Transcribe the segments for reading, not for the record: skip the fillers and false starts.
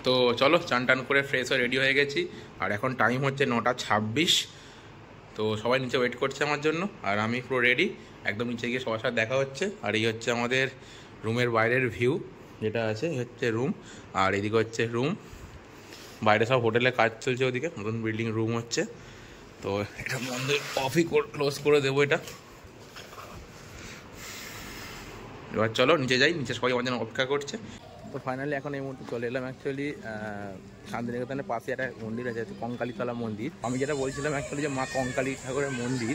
তো চলো চান টান করে ফ্রেশ হয়ে রেডি হয়ে গেছি, আর এখন টাইম হচ্ছে 9:26। তো সবাই নিচে ওয়েট করছে আমার জন্য, আর আমি পুরো রেডি, একদম নিচে গিয়ে সবার সাথে দেখা হচ্ছে। আর এই হচ্ছে আমাদের রুমের বাইরের ভিউ, যেটা আছে হচ্ছে রুম, আর এদিকে হচ্ছে রুম। বাইরে সব হোটেলে কাজ চলছে, ওদিকে নতুন বিল্ডিং রুম হচ্ছে। তো এটা বন্ধ অফই ক্লোজ করে দেবো এটা। এবার চলো নিচে যাই, নিচে সবাই আমার জন্য অপেক্ষা করছে। তো ফাইনালি এখন এই মুহূর্তে চলে এলাম অ্যাকচুয়ালি শান্তিনিকেতনের পাশে একটা মন্দির আছে, কঙ্কালীতলা মন্দির। আমি যেটা বলছিলাম অ্যাকচুয়ালি যে মা কঙ্কালী ঠাকুরের মন্দির,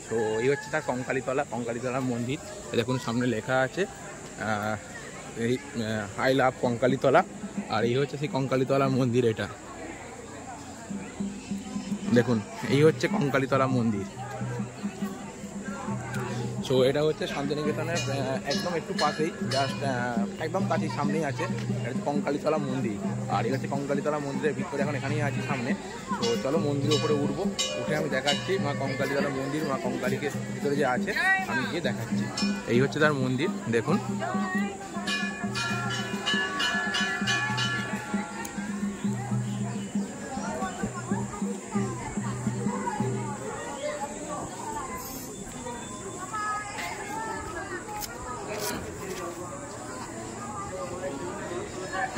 তো এই হচ্ছে তার কঙ্কালীতলা মন্দির। দেখুন সামনে লেখা আছে এই আই লাভ কঙ্কালীতলা, আর এই হচ্ছে সেই কঙ্কালীতলা মন্দির। এটা দেখুন, এই হচ্ছে কঙ্কালীতলা মন্দির। সো এটা হচ্ছে শান্তিনিকেতনের একদম একটু পাশেই, জাস্ট একদম কাছের সামনেই আছে, এটা হচ্ছে কঙ্কালীতলা মন্দির। আর এই হচ্ছে কঙ্কালীতলা মন্দিরের ভিতরে, এখন এখানেই আছি সামনে। তো চলো মন্দিরের উপরে উঠবো, উঠে আমি দেখাচ্ছি মা কঙ্কালীতলা মন্দির, মা কঙ্কালীকে ভিতরে যে আছে আমি গিয়ে দেখাচ্ছি। এই হচ্ছে তার মন্দির, দেখুন।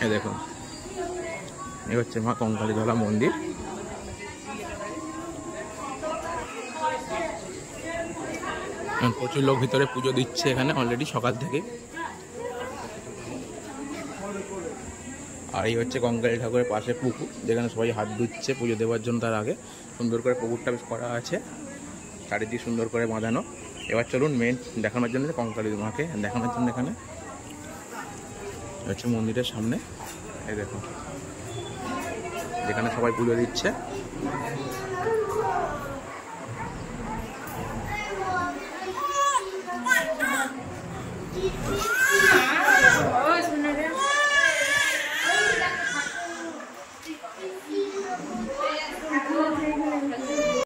এই দেখুন, এই হচ্ছে মা কঙ্কালীতলা মন্দির। প্রচুর লোক ভিতরে পুজো দিচ্ছে এখানে অলরেডি সকাল থেকে। আর এই হচ্ছে কঙ্কালী ঠাকুরের পাশে পুকুর, যেখানে সবাই হাত ধুচ্ছে পুজো দেওয়ার জন্য। তার আগে সুন্দর করে পুকুরটা বেশ করা আছে, চারিদিক সুন্দর করে বাঁধানো। এবার চলুন মেন দেখানোর জন্য, কঙ্কালী মাকে দেখানোর জন্য এখানে হচ্ছে মন্দিরের সামনে। এই দেখুন, যেখানে সবাই পুজো দিচ্ছে।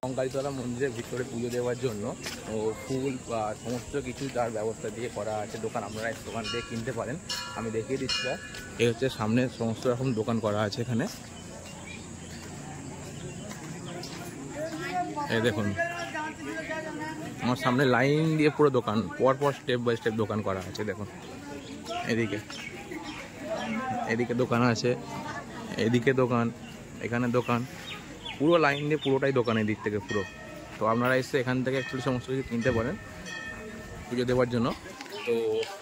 কঙ্কালীতলা মন্দিরের ভিতরে পুজো দেওয়ার জন্য ও ফুল বা সমস্ত কিছু তার ব্যবস্থা দিয়ে করা আছে। দোকান আপনারা দোকান থেকে কিনতে পারেন, আমি দেখিয়ে দিচ্ছি। এই হচ্ছে সামনে সমস্ত রকম দোকান করা আছে এখানে। এই দেখুন, আমার সামনে লাইন দিয়ে পুরো দোকান, পরপর স্টেপ বাই স্টেপ দোকান করা আছে। দেখুন এদিকে, এদিকে দোকান আছে, এদিকে দোকান, এখানে দোকান, পুরো লাইন দিয়ে পুরোটাই দোকান এদিক থেকে পুরো। তো আপনারা এসে এখান থেকে অ্যাকচুয়ালি সমস্ত কিছু কিনতে পারেন পুজো দেওয়ার জন্য। তো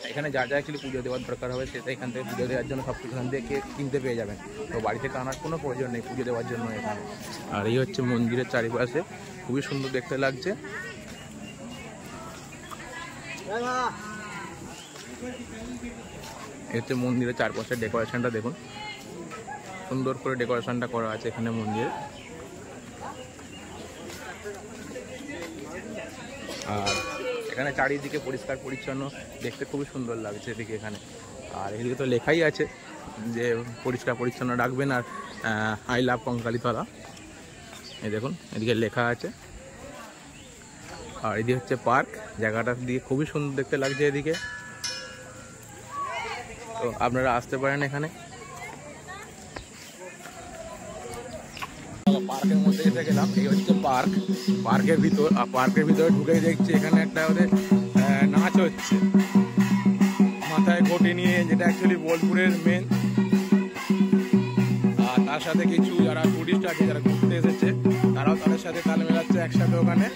এখানে যা যা অ্যাকচুয়ালি পুজো দেওয়ার দরকার হবে সেটা এখান থেকে পুজো দেওয়ার জন্য সব কিছু এখান থেকে কিনতে পেয়ে যাবেন। তো বাড়ি থেকে আনার কোনো প্রয়োজন নেই পুজো দেওয়ার জন্য এখানে। আর এই হচ্ছে মন্দিরের চারিপাশে, খুবই সুন্দর দেখতে লাগছে। এই হচ্ছে মন্দিরের চারপাশের ডেকোরেশনটা দেখুন, সুন্দর করে ডেকোরেশনটা করা আছে এখানে মন্দিরে। আর এখানে চারিদিকে পরিষ্কার পরিচ্ছন্ন, দেখতে খুবই সুন্দর লাগছে এদিকে এখানে। আর এদিকে তো লেখাই আছে যে পরিষ্কার পরিচ্ছন্ন রাখবেন, আর আই লাভ কঙ্কালীতলা। এই দেখুন এদিকে লেখা আছে। আর এদিকে হচ্ছে পার্ক, জায়গাটা দিয়ে খুবই সুন্দর দেখতে লাগছে এদিকে। তো আপনারা আসতে পারেন এখানে। পার্কের মধ্যে এসে গেলাম, এই হচ্ছে পার্ক, পার্কের ভিতর। আর পার্কের ভিতরে ঢুকেই দেখছি এখানে একটা ওদের নাচ হচ্ছে, মাথায় ঘটি নিয়ে, যেটা অ্যাকচুয়ালি বোলপুরের মেন। আর তার সাথে কিছু যারা টুরিস্ট আছে, যারা ঘুরতে এসেছে, তারাও তাদের সাথে তাল মেলাচ্ছে একসাথে ওখানে।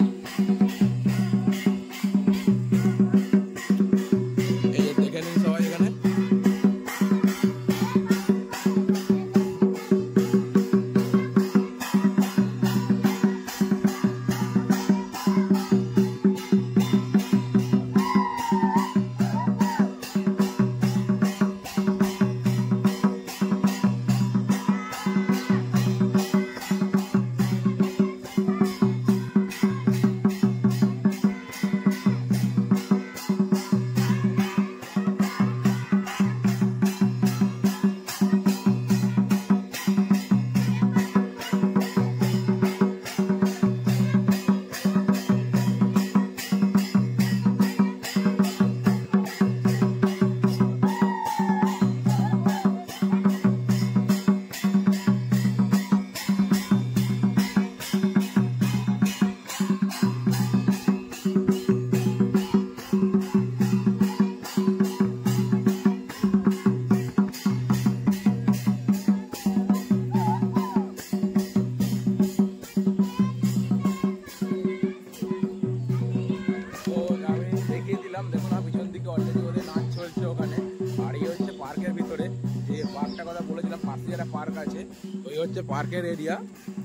বলেছিলাম পাশে একটা পার্ক আছে, তো এই হচ্ছে পার্কের এরিয়া।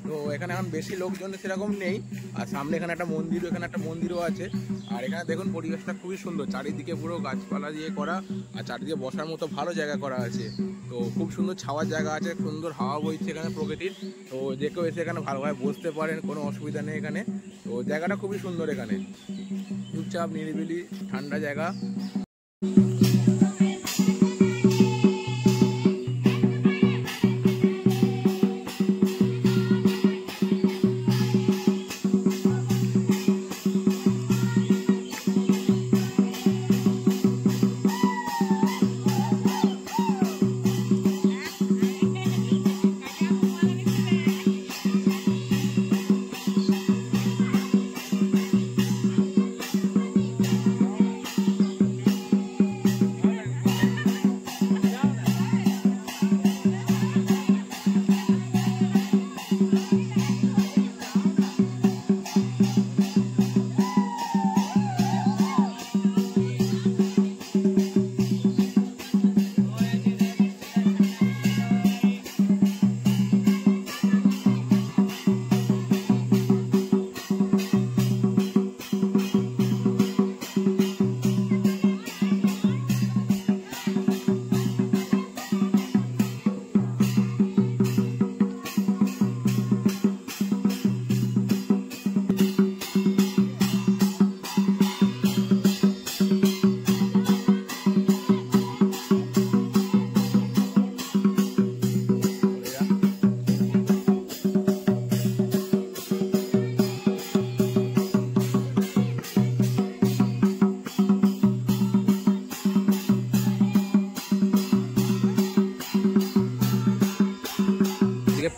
তো এখানে এখন বেশি লোকজন সেরকম নেই, আর সামনে এখানে একটা মন্দির, এখানে একটা মন্দিরও আছে। আর এখানে দেখুন পরিবেশটা খুবই সুন্দর, চারিদিকে পুরো গাছপালা দিয়ে করা, আর চারিদিকে বসার মতো ভালো জায়গা করা আছে। তো খুব সুন্দর ছাওয়ার জায়গা আছে, সুন্দর হাওয়া বইছে এখানে প্রকৃতির। তো যে কেউ এসে এখানে ভালোভাবে বসতে পারেন, কোনো অসুবিধা নেই এখানে। তো জায়গাটা খুবই সুন্দর, এখানে চুপচাপ নিরিবিলি ঠান্ডা জায়গা।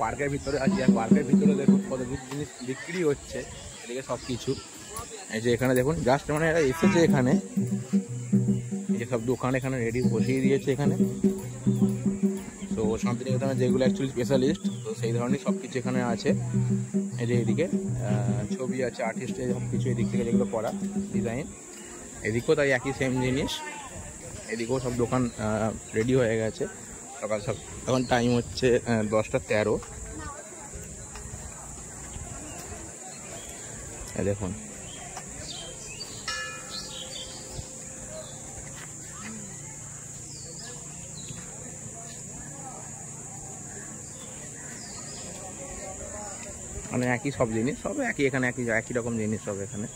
পার্কের ভিতরে আছি, আর পার্কের ভিতরে দেখুন কত জিনিস বিক্রি হচ্ছে এদিকে সব কিছু। এই যে এখানে দেখুন জাস্ট মানে এরা এসেছে এখানে, এই যে সব দোকান এখানে রেডি বসিয়ে দিয়েছে এখানে। তো শান্তিনিকেতনে যেগুলো অ্যাকচুয়ালি স্পেশালিস্ট, তো সেই ধরনের সব কিছু এখানে আছে। এই যে এদিকে ছবি আছে, আর্টিস্টের সব কিছু এদিক থেকে যেগুলো করা ডিজাইন, এদিকেও তাই একই সেম জিনিস। এদিকেও সব দোকান রেডি হয়ে গেছে সকাল সকাল। এখন টাইম হচ্ছে 10টা 13। দেখুন মানে একই সব জিনিস, সব একই, এখানে একই রকম জিনিস সব এখানে।